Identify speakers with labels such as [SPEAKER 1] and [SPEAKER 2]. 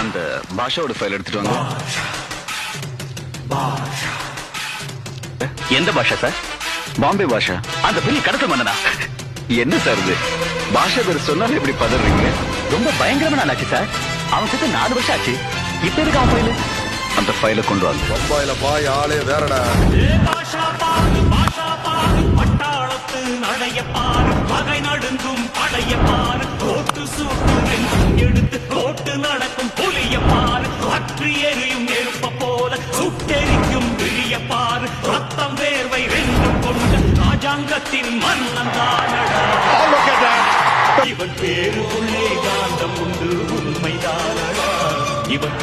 [SPEAKER 1] அந்த பாஷாவோட ஃபைல் எடுத்துட்டு வாங்க.
[SPEAKER 2] எந்த பாஷா சார்?
[SPEAKER 1] பாம்பே பாஷா.
[SPEAKER 2] அந்த பெரிய கடத்தல் மன்னனா?
[SPEAKER 1] என்ன சார் இது? பாஷா பேர் சொன்னாலே எப்படி பதறீங்க?
[SPEAKER 2] ரொம்ப பயங்கரமான ஆளாச்சு சார். அவன் கிட்ட 4 வருஷம் ஆச்சு. இப்ப இருக்கு அவன் ஃபைல்.
[SPEAKER 1] அந்த ஃபைலை கொண்டு வாங்க.
[SPEAKER 3] பம்பாயில பாய் ஆளே வேறடா.
[SPEAKER 4] பட்டாளத்து நடைய பாரு, பகை நடுங்கும் படைய பாரு, கோட்டு சூட்டு எடுத்து கோட்டு நடக்கும் புலிய பாரு, அற்றி எரியும் நெருப்ப போல சுட்டெரிக்கும் விழிய பாரு, ரத்தம் வேர்வை வென்றும் கொண்டு ராஜாங்கத்தின் மன்னந்தானடா. இவன் பேருக்குள்ளே காந்தம் உண்டு உண்மைதானடா. இவன்